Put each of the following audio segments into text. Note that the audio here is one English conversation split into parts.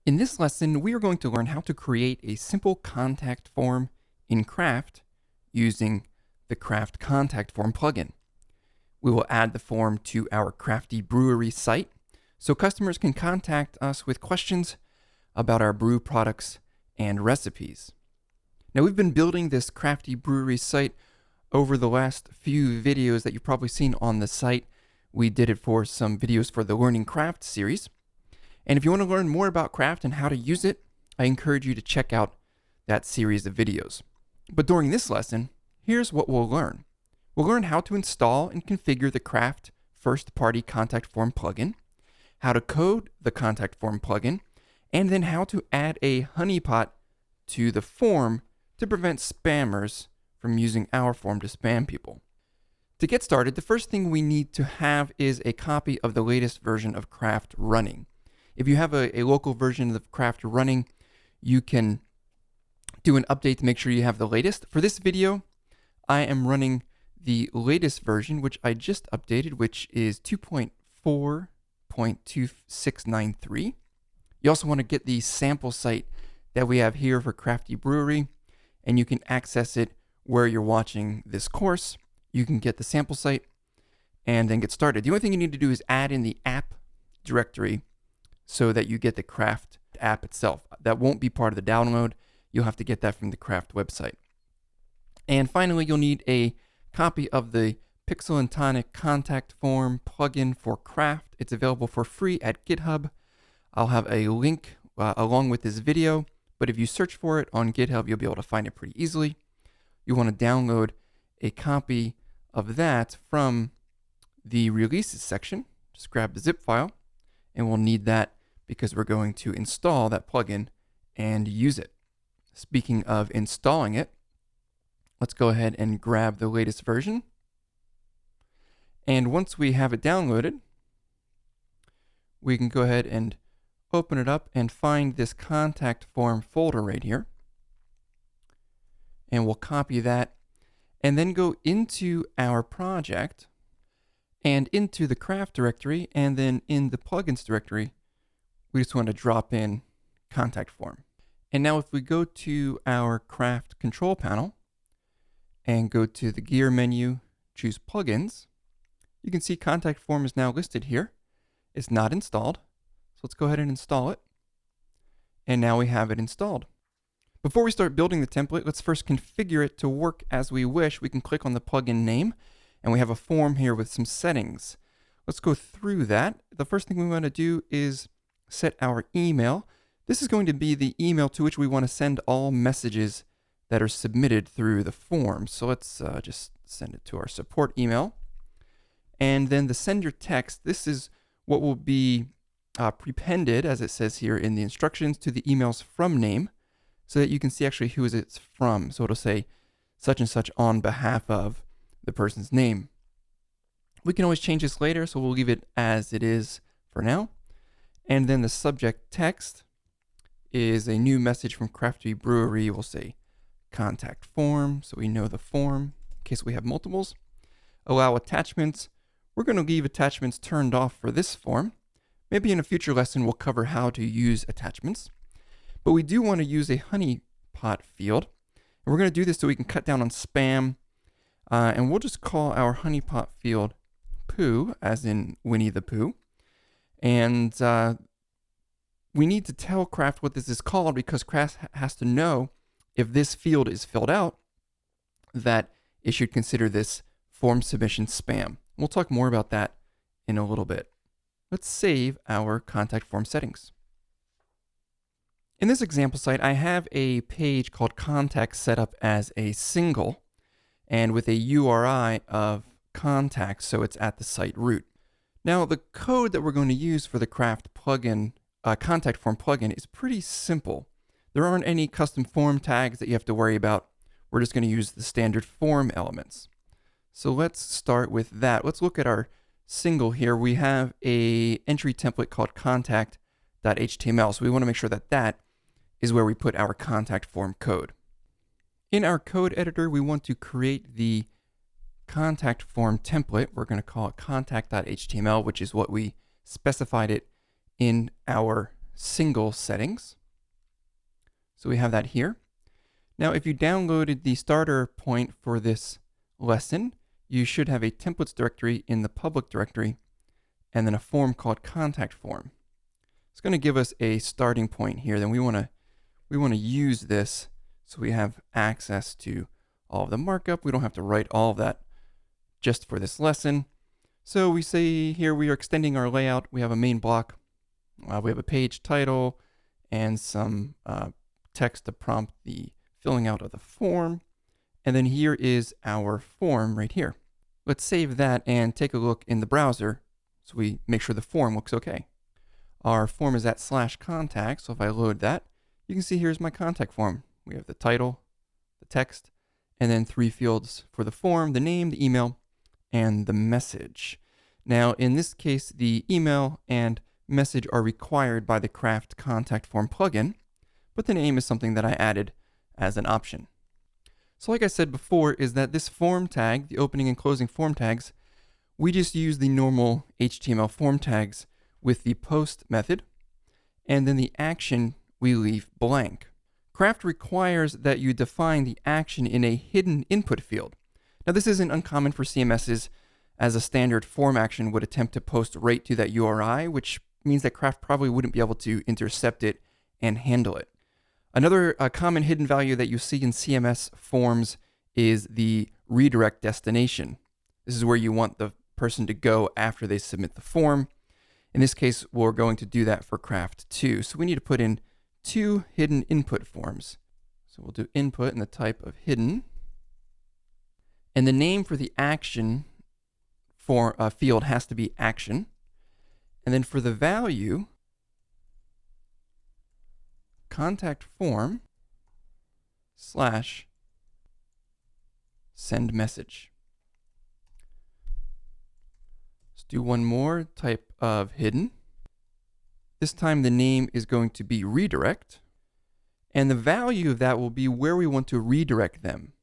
In this lesson, we are going to learn how to create a simple contact form in Craft using the Craft Contact Form plugin. We will add the form to our Crafty Brewery site so customers can contact us with questions about our brew products and recipes. Now, we've been building this Crafty Brewery site over the last few videos that you've probably seen on the site. We did it for some videos for the Learning Craft series. And if you want to learn more about Craft and how to use it, I encourage you to check out that series of videos. But during this lesson, here's what we'll learn. We'll learn how to install and configure the Craft first-party contact form plugin, how to code the contact form plugin, and then how to add a honeypot to the form to prevent spammers from using our form to spam people. To get started, the first thing we need to have is a copy of the latest version of Craft running. If you have a local version of Craft running, you can do an update to make sure you have the latest. For this video, I am running the latest version, which I just updated, which is 2.4.2693. You also want to get the sample site that we have here for Crafty Brewery, and you can access it where you're watching this course. You can get the sample site and then get started. The only thing you need to do is add in the app directory so that you get the Craft app itself. That won't be part of the download. You'll have to get that from the Craft website. And finally, you'll need a copy of the Pixel and Tonic contact form plugin for Craft. It's available for free at GitHub. I'll have a link along with this video, but if you search for it on GitHub, you'll be able to find it pretty easily. You want to download a copy of that from the releases section. Just grab the zip file, and we'll need that because we're going to install that plugin and use it. Speaking of installing it, let's go ahead and grab the latest version. And once we have it downloaded, we can go ahead and open it up and find this contact form folder right here. And we'll copy that and then go into our project and into the Craft directory, and then in the plugins directory, we just want to drop in contact form. And now if we go to our Craft control panel and go to the gear menu, choose plugins, you can see contact form is now listed here. It's not installed. So let's go ahead and install it. And now we have it installed. Before we start building the template, let's first configure it to work as we wish. We can click on the plugin name, and we have a form here with some settings. Let's go through that. The first thing we want to do is set our email. This is going to be the email to which we want to send all messages that are submitted through the form. So let's just send it to our support email. And then the sender text, this is what will be prepended, as it says here in the instructions, to the email's from name, so that you can see actually who it's from. So it'll say such and such on behalf of the person's name. We can always change this later, so we'll leave it as it is for now. And then the subject text is a new message from Crafty Brewery. We'll say contact form, so we know the form in case we have multiples. Allow attachments. We're going to leave attachments turned off for this form. Maybe in a future lesson we'll cover how to use attachments. But we do want to use a honeypot field. And we're going to do this so we can cut down on spam. And we'll just call our honeypot field Pooh, as in Winnie the Pooh. And we need to tell Craft what this is called because Craft has to know if this field is filled out that it should consider this form submission spam. We'll talk more about that in a little bit. Let's save our contact form settings. In this example site, I have a page called contact set up as a single and with a URI of contact, so it's at the site root. Now, the code that we're going to use for the Craft plugin, contact form plugin, is pretty simple. There aren't any custom form tags that you have to worry about. We're just going to use the standard form elements. So let's start with that. Let's look at our single here. We have a entry template called contact.html. So we want to make sure that that is where we put our contact form code. In our code editor, we want to create the contact form template. We're going to call it contact.html, which is what we specified it in our single settings. So we have that here. Now, if you downloaded the starter point for this lesson, you should have a templates directory in the public directory, and then a form called contact form. It's going to give us a starting point here. Then we want to use this so we have access to all of the markup. We don't have to write all of that just for this lesson. So we say here we are extending our layout. We have a main block. We have a page title and some text to prompt the filling out of the form. And then here is our form right here. Let's save that and take a look in the browser so we make sure the form looks okay. Our form is at /contact, so if I load that, you can see here's my contact form. We have the title, the text, and then 3 fields for the form, the name, the email, and the message. Now, in this case, the email and message are required by the Craft Contact Form plugin, but the name is something that I added as an option. So like I said before, is that this form tag, the opening and closing form tags, we just use the normal HTML form tags with the post method, and then the action we leave blank. Craft requires that you define the action in a hidden input field. Now this isn't uncommon for CMSs, as a standard form action would attempt to post right to that URI, which means that Craft probably wouldn't be able to intercept it and handle it. Another common hidden value that you see in CMS forms is the redirect destination. This is where you want the person to go after they submit the form. In this case, we're going to do that for Craft too. So we need to put in 2 hidden input forms. So we'll do input in the type of hidden. And the name for the action for a field has to be action. And then for the value, contact form / send message. Let's do one more type of hidden. This time the name is going to be redirect, and the value of that will be where we want to redirect them.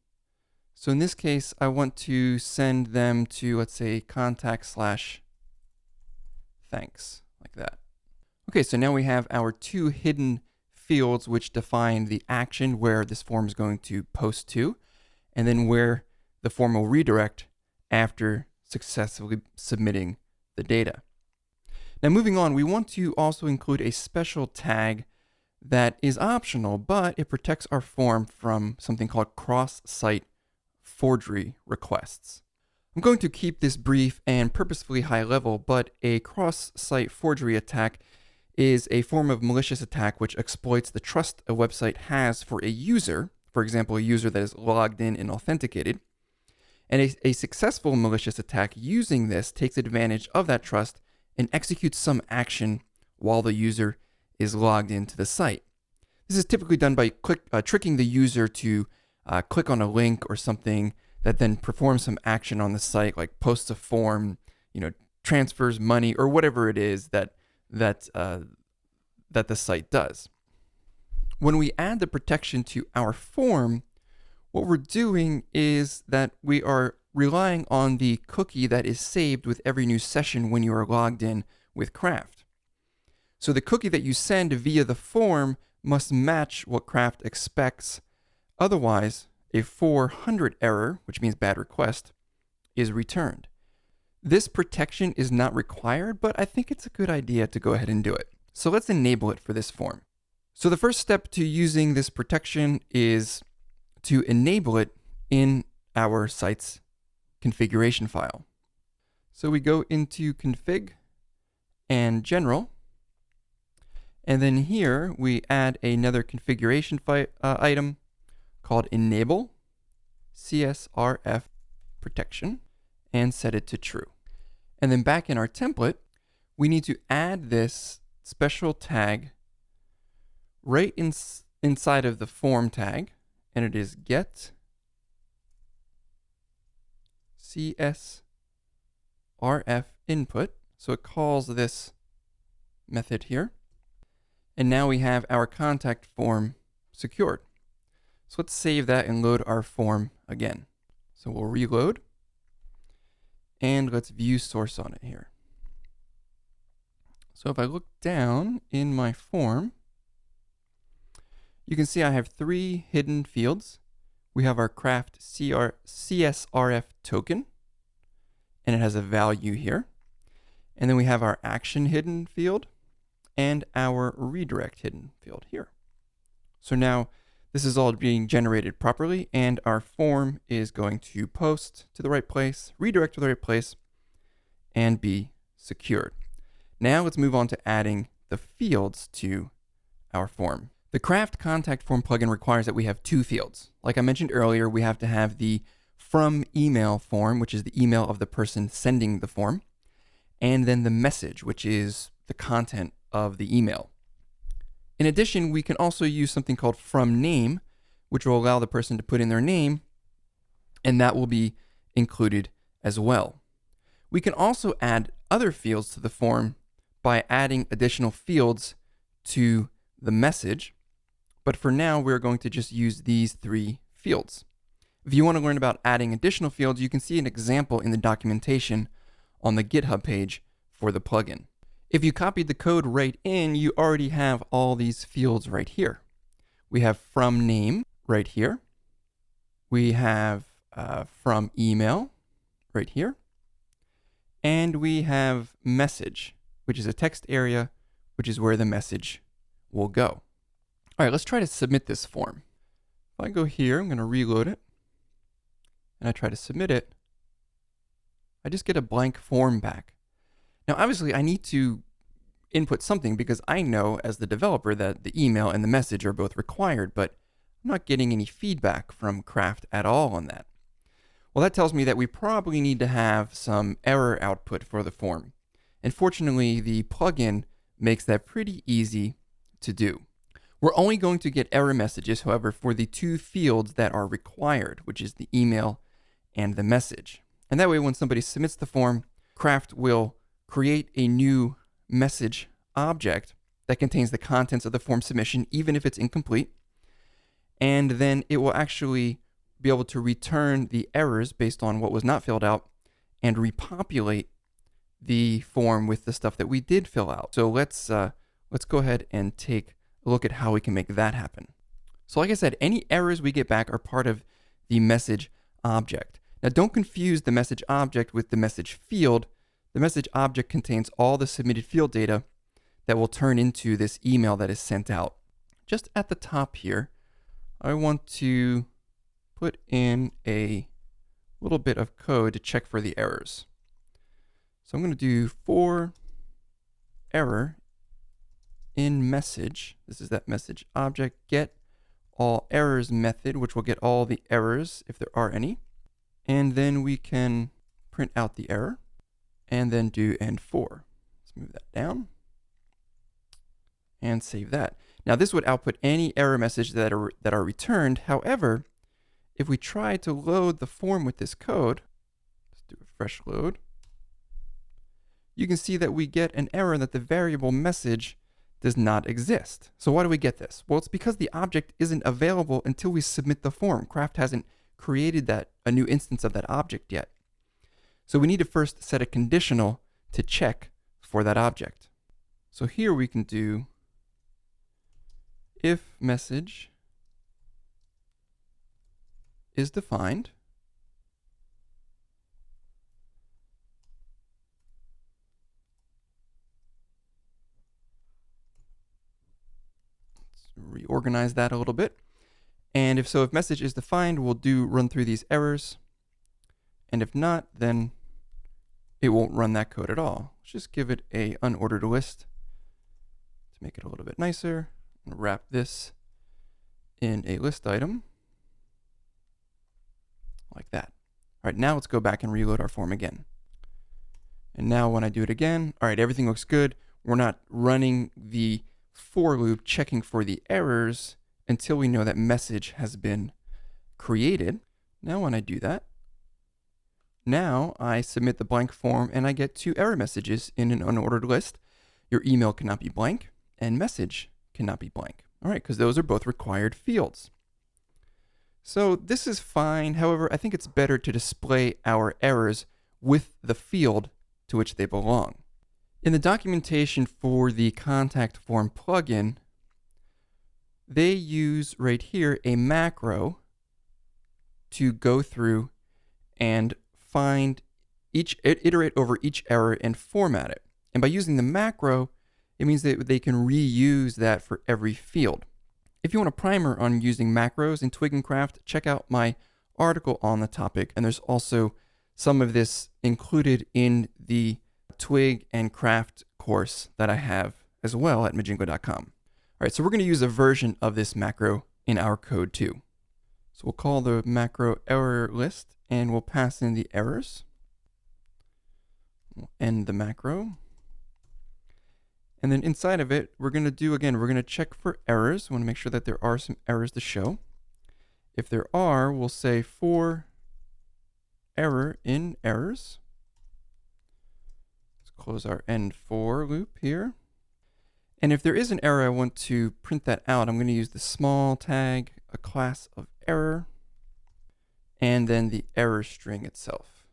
So in this case, I want to send them to, let's say, contact / thanks, like that. Okay, so now we have our 2 hidden fields which define the action where this form is going to post to, and then where the form will redirect after successfully submitting the data. Now moving on, we want to also include a special tag that is optional, but it protects our form from something called cross-site forgery requests. I'm going to keep this brief and purposefully high level, but a cross-site forgery attack is a form of malicious attack which exploits the trust a website has for a user, for example, a user that is logged in and authenticated. And a successful malicious attack using this takes advantage of that trust and executes some action while the user is logged into the site. This is typically done by tricking the user to click on a link or something that then performs some action on the site, like posts a form, transfers money, or whatever it is that the site does. When we add the protection to our form, what we're doing is that we are relying on the cookie that is saved with every new session when you are logged in with Craft. So the cookie that you send via the form must match what Craft expects. Otherwise, a 400 error, which means bad request, is returned. This protection is not required, but I think it's a good idea to go ahead and do it. So let's enable it for this form. So the first step to using this protection is to enable it in our site's configuration file. So we go into config and general, and then here we add another configuration item called enable CSRF protection and set it to true. And then back in our template, we need to add this special tag right inside of the form tag, and it is get CSRF input. So it calls this method here. And now we have our contact form secured. So let's save that and load our form again. So we'll reload, and let's view source on it here. So if I look down in my form, you can see I have 3 hidden fields. We have our craft CSRF token, and it has a value here. And then we have our action hidden field and our redirect hidden field here. So now this is all being generated properly, and our form is going to post to the right place, redirect to the right place, and be secured. Now let's move on to adding the fields to our form. The Craft Contact Form plugin requires that we have 2 fields. Like I mentioned earlier, we have to have the from email form, which is the email of the person sending the form, and then the message, which is the content of the email. In addition, we can also use something called from name, which will allow the person to put in their name, and that will be included as well. We can also add other fields to the form by adding additional fields to the message, but for now we're going to just use these 3 fields. If you want to learn about adding additional fields, you can see an example in the documentation on the GitHub page for the plugin. If you copied the code right in, you already have all these fields right here. We have from name right here. We have from email right here. And we have message, which is a text area, which is where the message will go. All right, let's try to submit this form. If I go here, I'm going to reload it, and I try to submit it, I just get a blank form back. Now, obviously, I need to input something because I know as the developer that the email and the message are both required, but I'm not getting any feedback from Craft at all on that. Well, that tells me that we probably need to have some error output for the form. And fortunately, the plugin makes that pretty easy to do. We're only going to get error messages, however, for the 2 fields that are required, which is the email and the message. And that way, when somebody submits the form, Craft will create a new message object that contains the contents of the form submission, even if it's incomplete. And then it will actually be able to return the errors based on what was not filled out and repopulate the form with the stuff that we did fill out. So let's go ahead and take a look at how we can make that happen. So like I said, any errors we get back are part of the message object. Now don't confuse the message object with the message field. The message object contains all the submitted field data that will turn into this email that is sent out. Just at the top here, I want to put in a little bit of code to check for the errors. So I'm going to do for error in message. This is that message object, get all errors method, which will get all the errors if there are any. And then we can print out the error and then do end for. Let's move that down and save that. Now this would output any error message that are returned. However, if we try to load the form with this code, let's do a fresh load, you can see that we get an error that the variable message does not exist. So why do we get this? Well, it's because the object isn't available until we submit the form. Craft hasn't created a new instance of that object yet. So we need to first set a conditional to check for that object. So here we can do if message is defined, let's reorganize that a little bit. And if message is defined, we'll run through these errors. And if not, then it won't run that code at all. Let's just give it a unordered list to make it a little bit nicer. And wrap this in a list item like that. All right, now let's go back and reload our form again. And now when I do it again, all right, everything looks good. We're not running the for loop checking for the errors until we know that message has been created. Now when I do that, now I submit the blank form and I get 2 error messages in an unordered list. Your email cannot be blank and message cannot be blank. All right, because those are both required fields. So this is fine. However, I think it's better to display our errors with the field to which they belong. In the documentation for the contact form plugin, they use right here a macro to go through and find iterate over each error and format it. And by using the macro, it means that they can reuse that for every field. If you want a primer on using macros in Twig and Craft, check out my article on the topic. And there's also some of this included in the Twig and Craft course that I have as well at Majingo.com. All right, so we're going to use a version of this macro in our code too. So we'll call the macro error list and we'll pass in the errors. We'll end the macro. And then inside of it, we're going to check for errors. We want to make sure that there are some errors to show. If there are, we'll say for error in errors. Let's close our end for loop here. And if there is an error, I want to print that out. I'm going to use the small tag, a class of error, and then the error string itself.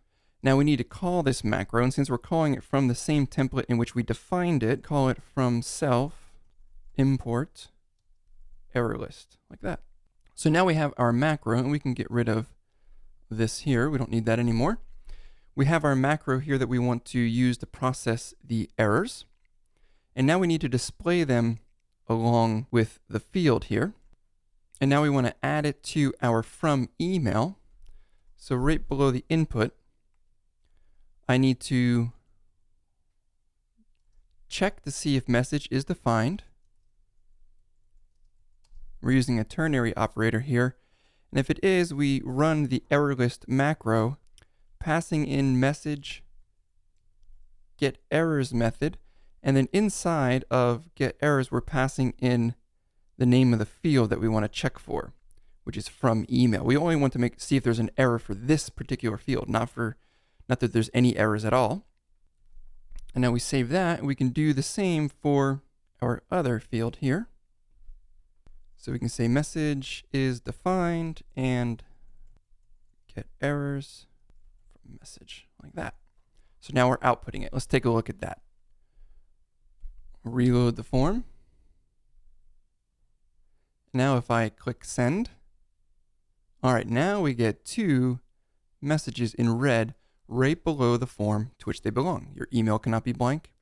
Now we need to call this macro, and since we're calling it from the same template in which we defined it, call it from self import error list, like that. So now we have our macro, and we can get rid of this here. We don't need that anymore. We have our macro here that we want to use to process the errors. And now we need to display them along with the field here. And now we want to add it to our from email. So right below the input, I need to check to see if message is defined. We're using a ternary operator here. And if it is, we run the error list macro, passing in message get errors method. And then inside of get errors, we're passing in the name of the field that we want to check for, which is from email. We only want to see if there's an error for this particular field, not that there's any errors at all. And now we save that, and we can do the same for our other field here. So we can say message is defined and get errors from message, like that. So now we're outputting it. Let's take a look at that. Reload the form. Now if I click send, all right, now we get two messages in red right below the form to which they belong. Your email cannot be blank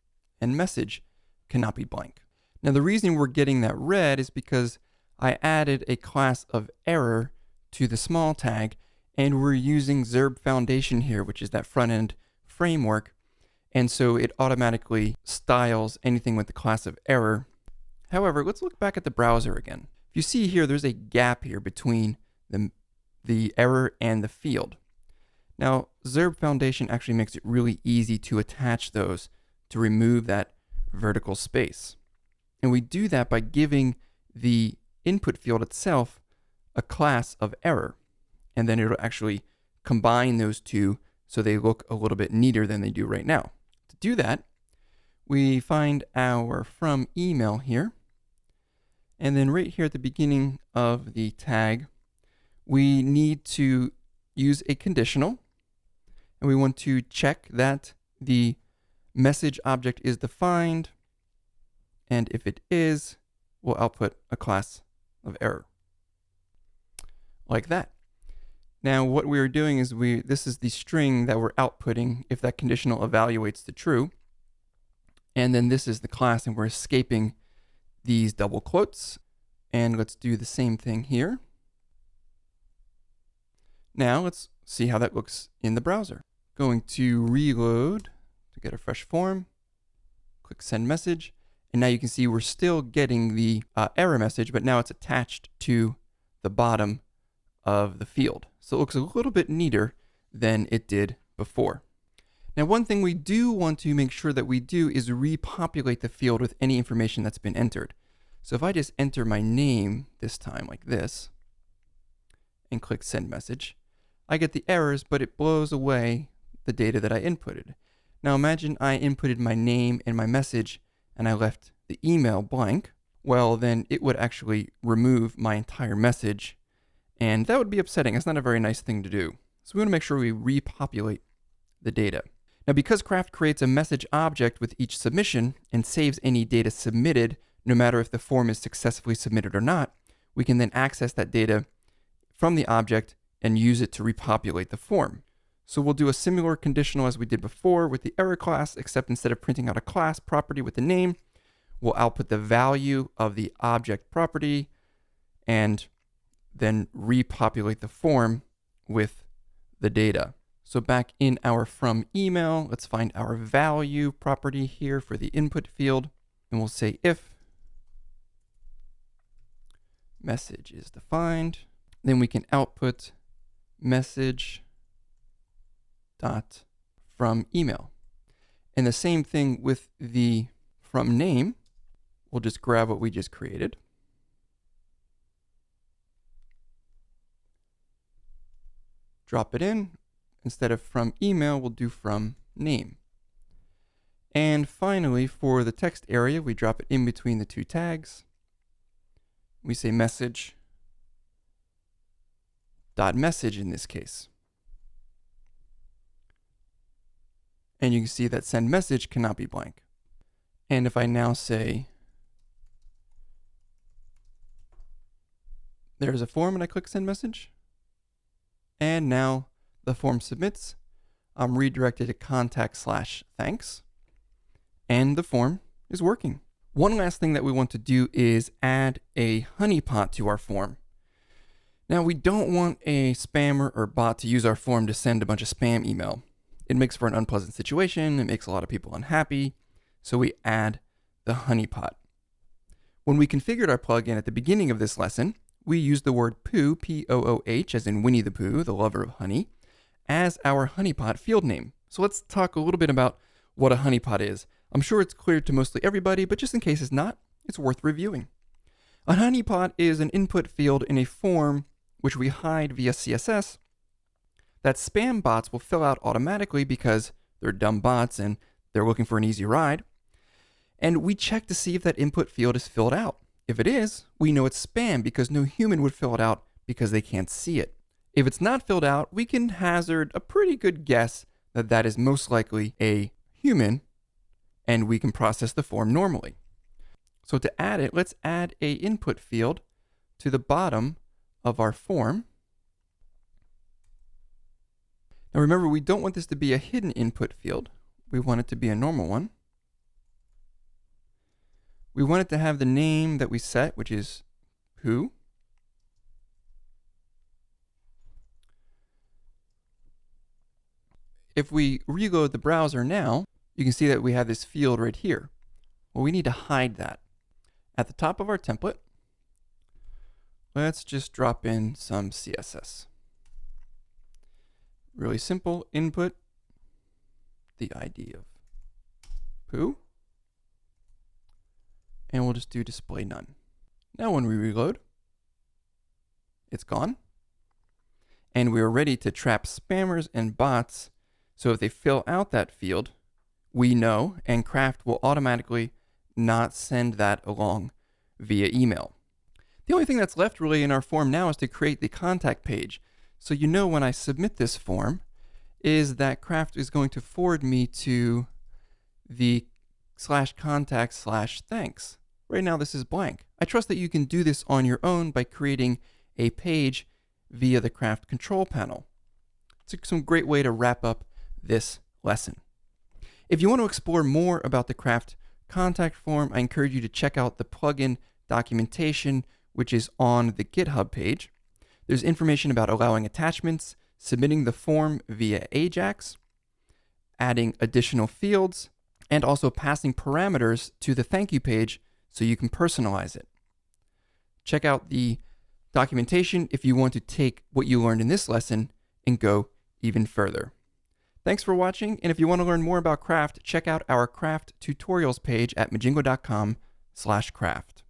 and message cannot be blank. Now the reason we're getting that red is because I added a class of error to the small tag, and we're using Zerb Foundation here, which is that front end framework. And so it automatically styles anything with the class of error. However, let's look back at the browser again. If you see here, there's a gap here between the error and the field. Now, Zerb Foundation actually makes it really easy to attach those to remove that vertical space. And we do that by giving the input field itself a class of error. And then it'll actually combine those two so they look a little bit neater than they do right now. To do that, we find our from email here. And then right here at the beginning of the tag, we need to use a conditional. And we want to check that the message object is defined. And if it is, we'll output a class of error. Like that. Now what we are doing is this is the string that we're outputting if that conditional evaluates to true. And then this is the class, and we're escaping these double quotes. And let's do the same thing here. Now let's see how that looks in the browser. Going to reload to get a fresh form. Click send message. And now you can see we're still getting the error message, but now it's attached to the bottom of the field. So it looks a little bit neater than it did before. Now, one thing we do want to make sure that we do is repopulate the field with any information that's been entered. So if I just enter my name this time like this and click send message, I get the errors, but it blows away the data that I inputted. Now imagine I inputted my name and my message and I left the email blank. Well, then it would actually remove my entire message, and that would be upsetting. It's not a very nice thing to do. So we want to make sure we repopulate the data. Now, because Craft creates a message object with each submission and saves any data submitted, no matter if the form is successfully submitted or not, we can then access that data from the object and use it to repopulate the form. So we'll do a similar conditional as we did before with the error class, except instead of printing out a class property with the name, we'll output the value of the object property and then repopulate the form with the data. So back in our from email, let's find our value property here for the input field, and we'll say if message is defined, then we can output message dot from email. And the same thing with the from name, we'll just grab what we just created. Drop it in. Instead of from email, we'll do from name. And finally, for the text area, we drop it in between the two tags. We say message dot message in this case. And you can see that send message cannot be blank. And if I now say there's a form and I click send message, and now the form submits, I'm redirected to contact/thanks, and the form is working. One last thing that we want to do is add a honeypot to our form. Now, we don't want a spammer or bot to use our form to send a bunch of spam email. It makes for an unpleasant situation. It makes a lot of people unhappy. So we add the honeypot. When we configured our plugin at the beginning of this lesson, we used the word pooh, P-O-O-H, as in Winnie the Pooh, the lover of honey, as our honeypot field name. So let's talk a little bit about what a honeypot is. I'm sure it's clear to mostly everybody, but just in case it's not, it's worth reviewing. A honeypot is an input field in a form which we hide via CSS that spam bots will fill out automatically because they're dumb bots and they're looking for an easy ride. And we check to see if that input field is filled out. If it is, we know it's spam because no human would fill it out because they can't see it. If it's not filled out, we can hazard a pretty good guess that that is most likely a human, and we can process the form normally. So to add it, let's add a input field to the bottom of our form. Now remember, we don't want this to be a hidden input field. We want it to be a normal one. We want it to have the name that we set, which is who. If we reload the browser now, you can see that we have this field right here. Well, we need to hide that. At the top of our template, let's just drop in some CSS. Really simple. Input the ID of poo, and we'll just do display none. Now when we reload, it's gone, and we're ready to trap spammers and bots. So if they fill out that field, we know, and Craft will automatically not send that along via email. The only thing that's left really in our form now is to create the contact page. So you know when I submit this form is that Craft is going to forward me to the /contact/thanks. Right now this is blank. I trust that you can do this on your own by creating a page via the Craft control panel. It's some great way to wrap up this lesson. If you want to explore more about the Craft contact form, I encourage you to check out the plugin documentation, which is on the GitHub page. There's information about allowing attachments, submitting the form via AJAX, adding additional fields, and also passing parameters to the thank you page so you can personalize it. Check out the documentation if you want to take what you learned in this lesson and go even further. Thanks for watching, and if you want to learn more about Craft, check out our Craft tutorials page at majingo.com/craft.